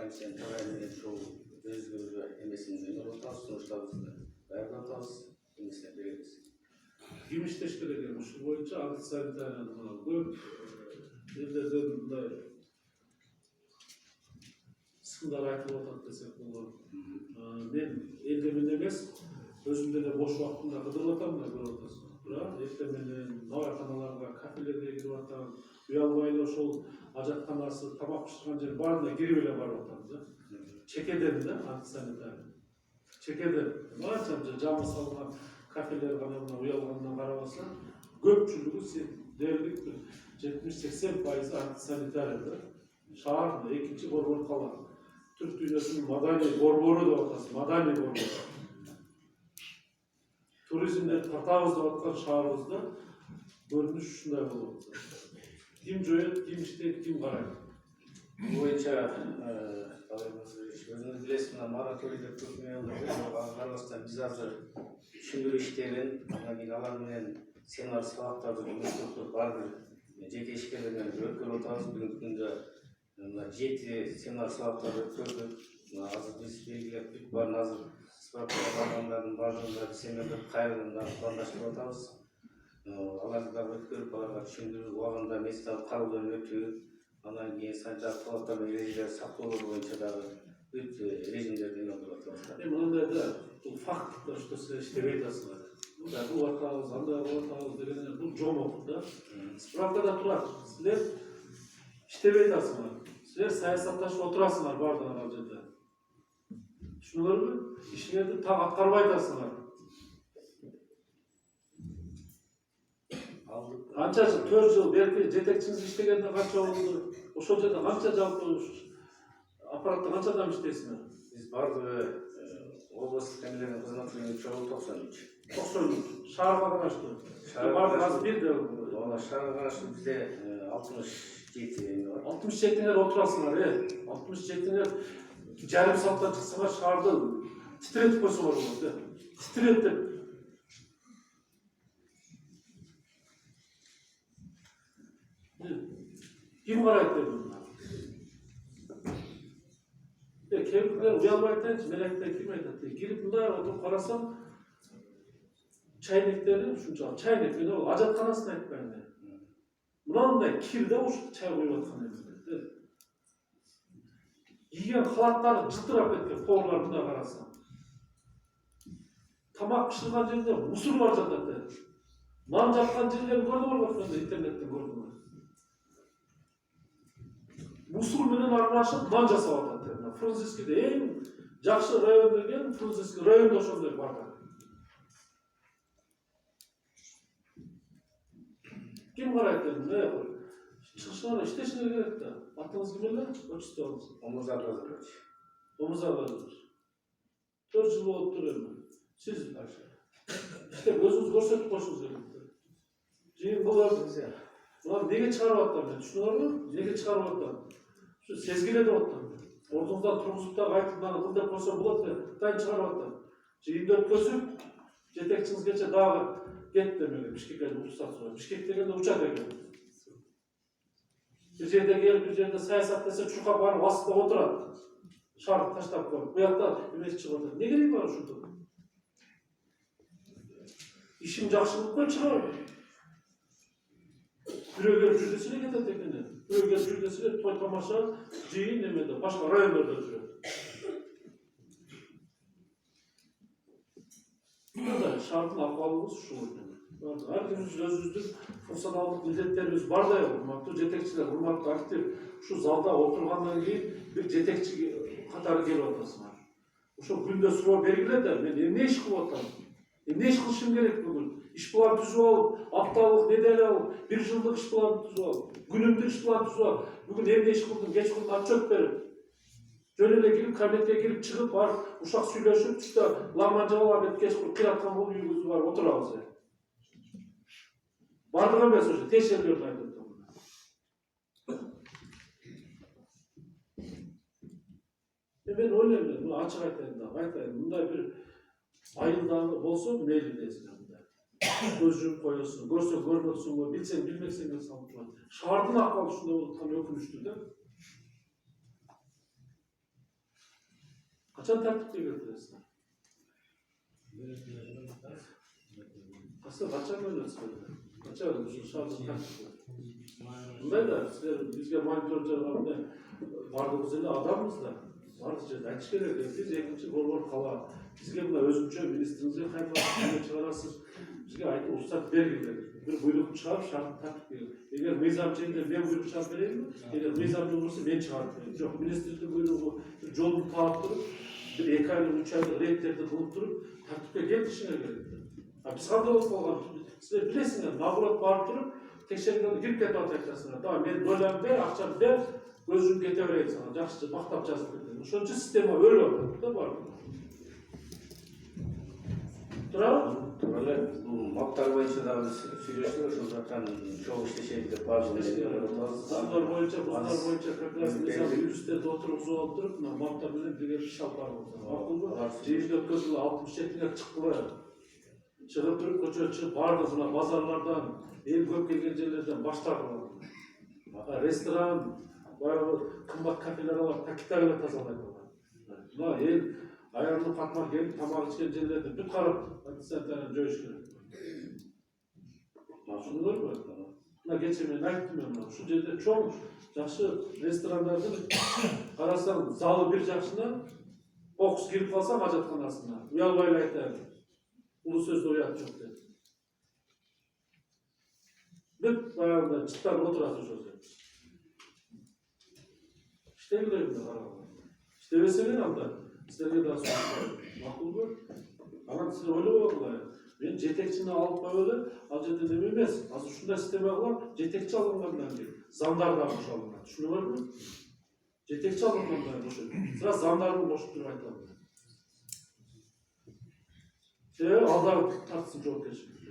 комиссияның төрайымы ошол өзгөрүү эмесин өңүрүп атабыз, сунуштарыбызды даярдап атабыз, эмесине беребиз. Ким иштеш керек эми ушул боюнча антисанитария көп элдерден мындай сындар айтылып атат десек болот. Мен элде менен эмес, өзүмдө да бош убактымда кыдырып атам да көрүп атасың. Бирок эртең менен наубайканаларга, кафелерге кирип атам. Уялбай эле ошол ажатканасы, тамак пышырган жер баарына кирип эле барып атам да. Чекеден да антисанитария. Чекеден. Барча жамы салган кафелер гана мына уялгандан карабаса, көпчүлүгү дерлик 70-80% антисанитария да. Шаарда экинчи борбор кала. Түрк дүйнөсүнүн маданий борбору деп атасыз, маданий борбору. Туризмде тартабыз деп аткан шаарыбызда көрүнүш ушундай болуп атат. Ким жоет, ким иштейт, ким карайт. Бул боюнча өзүңүз билесиз, мына мораторий деп көп карабастан биз азыр түшүндүрүү иштерин, андан кийин алар менен семинар сабактарды уюштуруп ар бир жеке ишкерлер менен өткөрүп атабыз. Бүгүнкү күндө 7 семинар сабактар өткөрдүк. Азыр биз белгилеп бүт баарын азыр справкалардын баардыгында семинар кайрылымдар пландаштырып атабыз. Аларды да өткөрүп, аларга түшүндүрүү, убагында месталык кароодон өтүү, андан кийин санитардык талаптар менен эрежелерди сактоолор боюнча дагы бүт режимдерди өндүрүп атабыз. Мындай да бул факт, что сиз иштебей атасыңар. Мындай кылып атабыз, андай кылып атабыз деген бул жомок да. Справкада турат. Силер иштебей атасыңар. Силер саясатташып отурасыңар баардыгы ар жерде. Түшүнүңөрбү? Ишиңерди так аткарбай атасыңар. Канча 4 жыл берки жетекчиңиз иштегенде канча болду? Ошол жерде канча жалпы аппаратта канча адам иштейсиңер? Биз баардыгы областтык эмелердин кызматкерлери 93. 93. Шаарга караштуу. Баардыгы азыр бир деп. Шаарга караштуу бизде 67 бар. 67-ңер отурасыңар, 67-ңер жарым саатта чыксаңар шаарды титиретип койсоңор болот, титиретип. Ким карайт деп мына? Кемпирлер уялбай айтайынчы, мен айтпай ким айтат? Кирип мындай отуруп карасам, чайниктери ушунчалык, чайник менен ал ажатканасын айтпайм мен. Мынандай кирде ушу чай куюп аткан эмелер. Кийген халаттары жылтырап кеткен, поварлар мындай карасам. Тамак пышырган жерде мусор бар жатат. Нан жапкан жерлерин көрдүңөрбү, интернеттен көрдүңөр. Мусор менен аралашып нан жасап атат. Фрунзенскийде эң жакшы район деген Фрунзенский районда ошондой бар. Ким карайт эмне? Чыгышыңар иштешиңер керек да. Атыңыз ким эле? Отчествоңуз? Омурзак Разырович. Омурзак Разырович. 4 жыл болуп тур эми. Сиз иштеп өзүңүз көрсөтүп койушуңуз керек. Жыйын булар булар неге чыгарып атат мен түшүнөөрбү? Неге чыгарып атат? Ушу сезгиле деп атат. Ордуңуздан тургузуп да кайтып мына кыл деп койсо болот деп кытайын чыгарып атат. Жыйынды өткөзүп, жетекчиңизгече дагы кет демеге Бишкекке уруксат сурап. Бишкек дегенде учат экен. Бир жерде келип, бир жерде саясат десе чуркап барып астында отурат. Шарды таштап коюп, буякта эмес чыгып атат. Не кереги бар ушунда? Ишим жакшы кылып кой чыгып. Бирөө келип жүр десе эле кетет экен. Бирөө келип жүр десе эле той тамаша жыйын эмеде, башка райондордо жүрөт. Мындай шаардын акыбалыбыз ушул экен. Ар кимибиз өзүбүздүн функционалдык милдеттерибиз бар да, урматтуу жетекчилер, урматтуу актив. Ушу залда отургандан кийин бир жетекчи катары келип атасыңар. Ошо күндө суроо бергиле да, мен эмне иш кылып атам? Эмне иш кылышым керек бүгүн? Иш план түзүп алып, апталык, неделя алып, 1 жылдык иш план түзүп алып, күнүмдүк иш план түзүп алып, бүгүн эмне иш кылдым, кечкурун отчет берип, жөн эле кирип кабинетке кирип чыгып барып, ушак сүйлөшүп, түштө лагман жабалап эт кечкурун кыраткан болуп үйүбүзгө барып отурабыз. Бардыгы эмес ошо текшерүүлөрдү айтып атам. Мен ойлойм, ачык айтайын, мындай бир айылдагы болсо мейли десиң мындай. Көз жумуп коесуң, көрсөң көрмөксүңбү, билсең билмексең салып турат. Шаардын акыбалы ушундай болуп атканы өкүнүчтүү да. Kaçan tartipke keltiresиңер? Aslında kaçan böyle söyledi. Kaçan şu şartı tartipke. Bunday da sizler bizge monitörcü bardığımız ele adamız da. Bardıca aytiş керек. Biz ekінші Борбор кала. Bizge mına özümçö ministrinize kayıtlı çıkarasız. Bizge aytı ruhsat bergilер. Bir buyruk çıkarıp şartı tartipke. Eğer meyzam çekinde ben buyruk çıkarıp vereyim mi? Eğer meyzam olursa ben çıkarıp vereyim. Yok ministrlikte buyruğu yolunu tağıttırıp bir 2 aylık 3 aylık renklerді kılıp durup tartipke gel dişine gerek. Biz kандай olup kalgan? Sizler bilesingler, naburat barıp durup tekşerliklerine girip ketip atayacaqsınlar. Tamam, men dolam ber, akçam ber, gözüm kete vereyim sana. Жақсы maqtap жазып бердім. Ошончо система өлүп атат да бар. Туурабы? Туура эле. Бул мактар боюнча да биз сүйлөштүк, ошол жактан чогуу иштешели деп баардыгын Суздар боюнча, буздар боюнча как раз мисалы университетте отургузуп алып туруп, мына мактар менен бирге иш алып барабыз. Макулбу? Жыйынды өткөзүлүп 67-ге чыккыла. Чыгып туруп көчөгө чыгып бардык мына базарлардан, эл көп келген жерлерден баштап ресторан, баягы кымбат кафелер бар, такита эле тазалай турган. Мына эл аярылып катмар келип тамак ичкен жерлерди бүт карап, антисанитарияны жоюш керек. Машиналарбы? Мына кечээ мен айттым мына ушул жерде чоң жакшы ресторандардын карасаң залы бир жакшына кокус кирип калсаң ажатканасына. Уялбай эле айтайын. Улуу сөздө уят жок деп. Бүт баягы чыттан отурат ошол жерде. İşte İştemesene anda, İstediği daha sonra makul bu. Ama siz öyle oldular. Ben jetekçini alıp böyle, acıdı dememez. Az şunda sisteme var, jetekçi alıngandan değil. Zandardan boş alıngan. Şunu var mı? Jetekçi alıngandan boş alıngan. Sıra zandarını boş durup aytılan. Aldar tartısın çok geçmiş.